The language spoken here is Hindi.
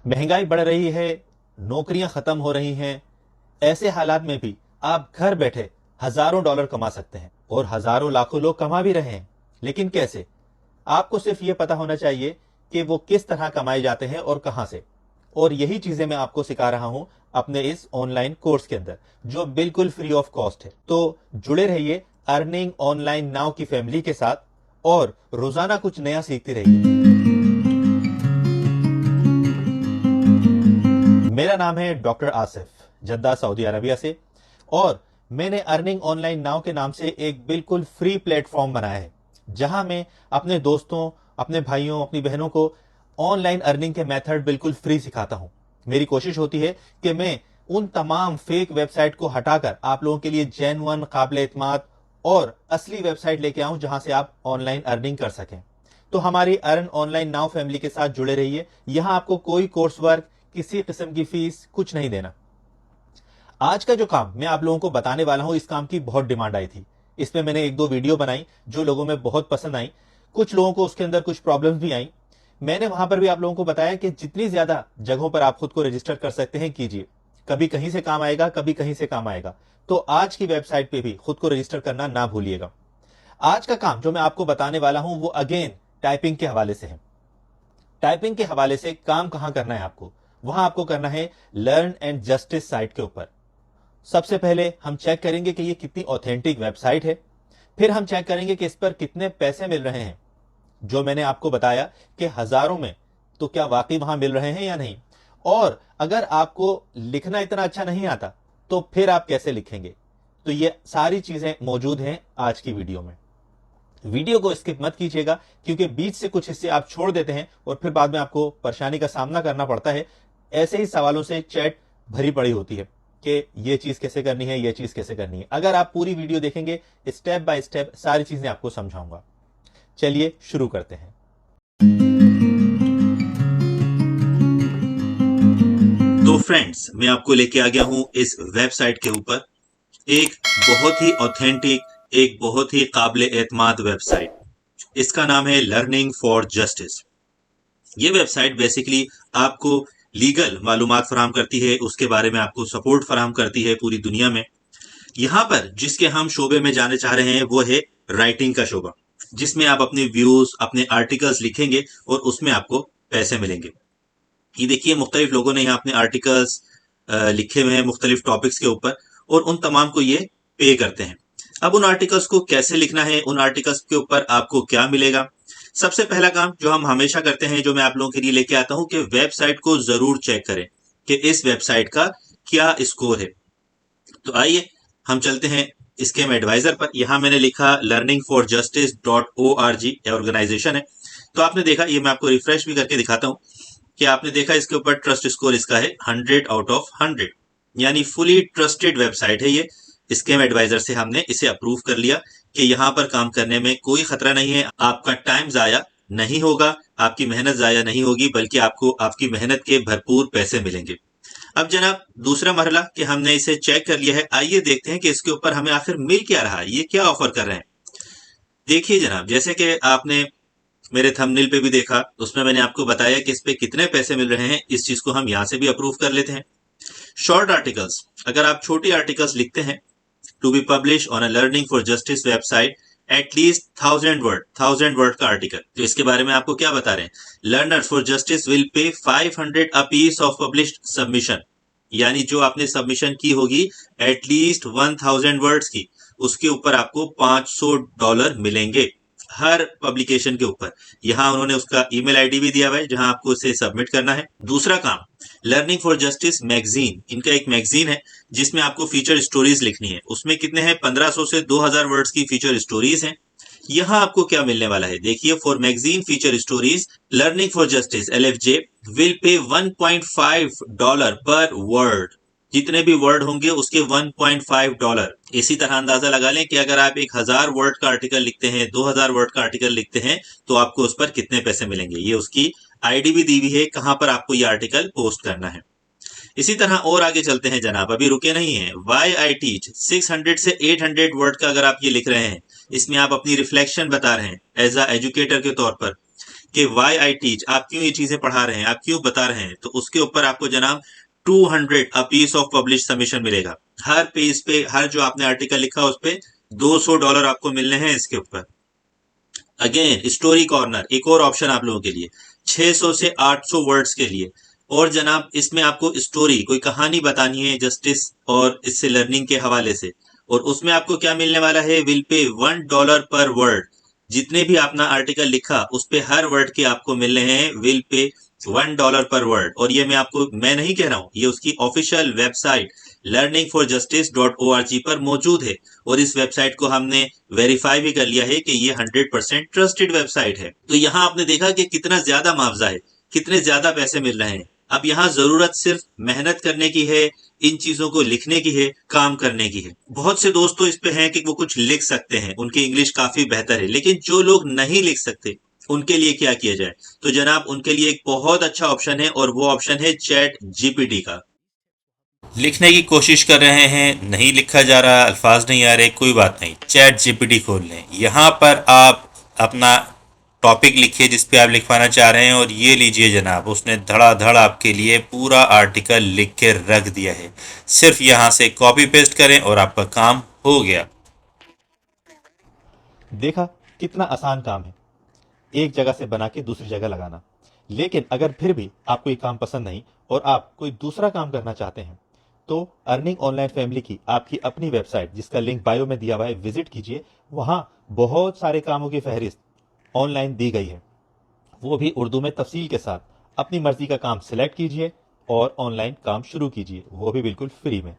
महंगाई बढ़ रही है, नौकरियां खत्म हो रही हैं। ऐसे हालात में भी आप घर बैठे हजारों डॉलर कमा सकते हैं और हजारों लाखों लोग कमा भी रहे हैं। लेकिन कैसे? आपको सिर्फ ये पता होना चाहिए कि वो किस तरह कमाए जाते हैं और कहां से। और यही चीजें मैं आपको सिखा रहा हूं अपने इस ऑनलाइन कोर्स के अंदर, जो बिल्कुल फ्री ऑफ कॉस्ट है। तो जुड़े रहिए अर्निंग ऑनलाइन नाउ की फैमिली के साथ और रोजाना कुछ नया सीखते रहिए। मेरा नाम है doctor Asif, Jeddah Saudi Arabia से, और मैंने अर्निंग ऑनलाइन नाउ के नाम से एक बिल्कुल फ्री प्लेटफॉर्म बनाया है, जहां मैं अपने दोस्तों, अपने भाइयों, अपनी बहनों को ऑनलाइन अर्निंग के मेथड बिल्कुल फ्री सिखाता हूं। मेरी कोशिश होती है कि मैं उन तमाम फेक वेबसाइट को हटाकर आप लोगों के लिए जेन्युइन, काबिल एतमाद और असली वेबसाइट लेके आऊं, जहां से आप ऑनलाइन अर्निंग कर सकें। तो हमारी अर्न ऑनलाइन नाउ फैमिली के साथ जुड़े रहिए। यहां आपको कोई कोर्स वर्क, किसी किस्म की फीस, कुछ नहीं देना। आज का जो काम मैं आप लोगों को बताने वाला हूं, इस काम की बहुत डिमांड आई थी। इसमें मैंने एक दो वीडियो बनाई जो लोगों में बहुत पसंद आई। कुछ लोगों को उसके अंदर कुछ प्रॉब्लम्स भी आई। मैंने वहां पर भी आप लोगों को बताया कि जितनी ज्यादा जगहों पर आप खुद को रजिस्टर कर सकते हैं, कीजिए। कभी कहीं से काम आएगा, कभी कहीं से काम आएगा। तो आज की वेबसाइट पे भी खुद को रजिस्टर करना ना भूलिएगा। आज का काम जो मैं आपको बताने वाला हूं वो अगेन टाइपिंग के हवाले से है। टाइपिंग के हवाले से काम कहां करना है आपको? वहां आपको करना है लर्न एंड जस्टिस साइट के ऊपर। सबसे पहले हम चेक करेंगे कि ये कितनी ऑथेंटिक वेबसाइट है। फिर हम चेक करेंगे कि इस पर कितने पैसे मिल रहे हैं। जो मैंने आपको बताया कि हजारों में, तो क्या वाकई वहां मिल रहे हैं या नहीं। और अगर आपको लिखना इतना अच्छा नहीं आता तो फिर आप कैसे लिखेंगे। तो ये सारी चीजें मौजूद हैं आज की वीडियो में। वीडियो को स्किप मत कीजिएगा, क्योंकि बीच से कुछ हिस्से आप छोड़ देते हैं और फिर बाद में आपको परेशानी का सामना करना पड़ता है। ऐसे ही सवालों से चैट भरी पड़ी होती है कि ये चीज कैसे करनी है, ये चीज कैसे करनी है। अगर आप पूरी वीडियो देखेंगे, स्टेप बाय स्टेप सारी चीजें आपको समझाऊंगा। चलिए शुरू करते हैं। तो फ्रेंड्स, मैं आपको लेके आ गया हूं इस वेबसाइट के ऊपर, एक बहुत ही ऑथेंटिक, एक बहुत ही काबिल एतमाद वेबसाइट। इसका नाम है लर्निंग फॉर जस्टिस। ये वेबसाइट बेसिकली आपको लीगल मालूमात फराहम करती है, उसके बारे में आपको सपोर्ट फराहम करती है पूरी दुनिया में। यहाँ पर जिसके हम शोबे में जाने चाह रहे हैं वो है राइटिंग का शोबा, जिसमें आप अपने व्यूज, अपने आर्टिकल्स लिखेंगे और उसमें आपको पैसे मिलेंगे। ये देखिए, मुख्तलिफ लोगों ने यहाँ अपने आर्टिकल्स लिखे हुए हैं मुख्तलिफ टॉपिक्स के ऊपर, और उन तमाम को ये पे करते हैं। अब उन आर्टिकल्स को कैसे लिखना है, उन आर्टिकल्स के ऊपर आपको क्या मिलेगा। सबसे पहला काम जो हम हमेशा करते हैं, जो मैं आप लोगों के लिए लेके आता हूं, कि वेबसाइट को जरूर चेक करें कि इस वेबसाइट का क्या स्कोर है। तो आइए हम चलते हैं स्कैम एडवाइजर पर। यहां मैंने लिखा learningforjustice.org ऑर्गेनाइजेशन है। तो आपने देखा, ये मैं आपको रिफ्रेश भी करके दिखाता हूं कि आपने देखा इसके ऊपर ट्रस्ट स्कोर इसका है 100 आउट ऑफ 100, यानी फुली ट्रस्टेड वेबसाइट है ये। स्कैम एडवाइजर से हमने इसे अप्रूव कर लिया कि यहाँ पर काम करने में कोई खतरा नहीं है, आपका टाइम जाया नहीं होगा, आपकी मेहनत जाया नहीं होगी, बल्कि आपको आपकी मेहनत के भरपूर पैसे मिलेंगे। अब जनाब, दूसरा मरहला कि हमने इसे चेक कर लिया है, आइए देखते हैं कि इसके ऊपर हमें आखिर मिल क्या रहा है, ये क्या ऑफर कर रहे हैं। देखिए जनाब, जैसे कि आपने मेरे थंबनेल पे भी देखा, उसमें मैंने आपको बताया कि इस पे कितने पैसे मिल रहे हैं। इस चीज को हम यहां से भी अप्रूव कर लेते हैं। शॉर्ट आर्टिकल्स, अगर आप छोटी आर्टिकल्स लिखते हैं, to be publish on a learning for justice website at least 1000 word का आर्टिकल, तो इसके बारे में आपको क्या बता रहे हैं, learners for justice will pay 500 a piece of published submission, यानी जो आपने सबमिशन की होगी एटलीस्ट 1000 वर्ड्स की, उसके ऊपर आपको $500 मिलेंगे हर पब्लिकेशन के ऊपर। यहां उन्होंने उसका ईमेल आईडी भी दिया हुआ है जहां आपको इसे सबमिट करना है। दूसरा काम, लर्निंग फॉर जस्टिस मैगजीन, इनका एक मैगजीन है जिसमें आपको फीचर स्टोरीज लिखनी है। उसमें कितने हैं, 1500 से 2000 वर्ड्स की फीचर स्टोरीज हैं। यहां आपको क्या मिलने वाला है, देखिए, for magazine feature stories learning for justice LFJ will pay $1.5 पर वर्ड। जितने भी वर्ड होंगे उसके $1.5। इसी तरह अंदाजा लगा लें कि अगर आप 1000 वर्ड का आर्टिकल लिखते हैं, 2000 वर्ड का आर्टिकल लिखते हैं, तो आपको उस पर कितने पैसे मिलेंगे। ये उसकी आईडी भी दी हुई है कहां पर आपको ये आर्टिकल पोस्ट करना है। इसी तरह और आगे चलते हैं जनाब, अभी रुके नहीं है। वाई आई टीच 600 से 800 वर्ड का अगर आप ये लिख रहे हैं, इसमें आप अपनी रिफ्लेक्शन बता रहे हैं एज अ एजुकेटर के तौर पर, कि वाई आई टीच, आप क्यों ये चीजें पढ़ा रहे हैं, आप क्यों बता रहे हैं, तो उसके ऊपर आपको जनाब 200 a piece of publish submission मिलेगा। हर पेज पे, हर जो आपने आर्टिकल लिखा उस पे $200 आपको मिलने हैं इसके ऊपर। अगेन स्टोरी कॉर्नर एक और ऑप्शन आप लोगों के लिए, 600 से 800 वर्ड्स के लिए। और जनाब इसमें आपको स्टोरी, कोई कहानी बतानी है जस्टिस और इससे लर्निंग के हवाले से, और उसमें आपको क्या मिलने वाला है, विल पे $1 पर वर्ड। जितने भी आपने आर्टिकल लिखा उस पे हर वर्ड के आपको मिल रहे हैं विल पे $1 पर वर्ड। और ये मैं नहीं कह रहा हूं, ये उसकी ऑफिशियल वेबसाइट learningforjustice.org पर मौजूद है। और इस वेबसाइट को हमने वेरीफाई भी कर लिया है कि ये 100% ट्रस्टेड वेबसाइट है। तो यहाँ आपने देखा कि कितना ज्यादा मुआवजा है, कितने ज्यादा पैसे मिल रहे हैं। अब यहाँ जरूरत सिर्फ मेहनत करने की है, इन चीजों को लिखने की है, काम करने की है। बहुत से दोस्तों इस पे हैं कि वो कुछ लिख सकते हैं, उनकी इंग्लिश काफी बेहतर है, लेकिन जो लोग नहीं लिख सकते उनके लिए क्या किया जाए? तो जनाब उनके लिए एक बहुत अच्छा ऑप्शन है, और वो ऑप्शन है चैट जीपीटी का। लिखने की कोशिश कर रहे हैं, नहीं लिखा जा रहा, अल्फाज नहीं आ रहे, कोई बात नहीं, चैट जीपीटी खोल लें। यहाँ पर आप अपना टॉपिक लिखिए जिस पे आप लिखवाना चाह रहे हैं, और ये लीजिए जनाब, उसने धड़ाधड़ आपके लिए पूरा आर्टिकल लिख के रख दिया है। सिर्फ यहाँ से कॉपी पेस्ट करें और आपका काम हो गया। देखा कितना आसान काम है, एक जगह से बना के दूसरी जगह लगाना। लेकिन अगर फिर भी आपको ये काम पसंद नहीं और आप कोई दूसरा काम करना चाहते हैं, तो अर्निंग ऑनलाइन फैमिली की आपकी अपनी वेबसाइट, जिसका लिंक बायो में दिया हुआ है, विजिट कीजिए। वहां बहुत सारे कामों की फहरिस्त ऑनलाइन दी गई है, वो भी उर्दू में तफसील के साथ। अपनी मर्जी का काम सिलेक्ट कीजिए और ऑनलाइन काम शुरू कीजिए, वो भी बिल्कुल फ्री में।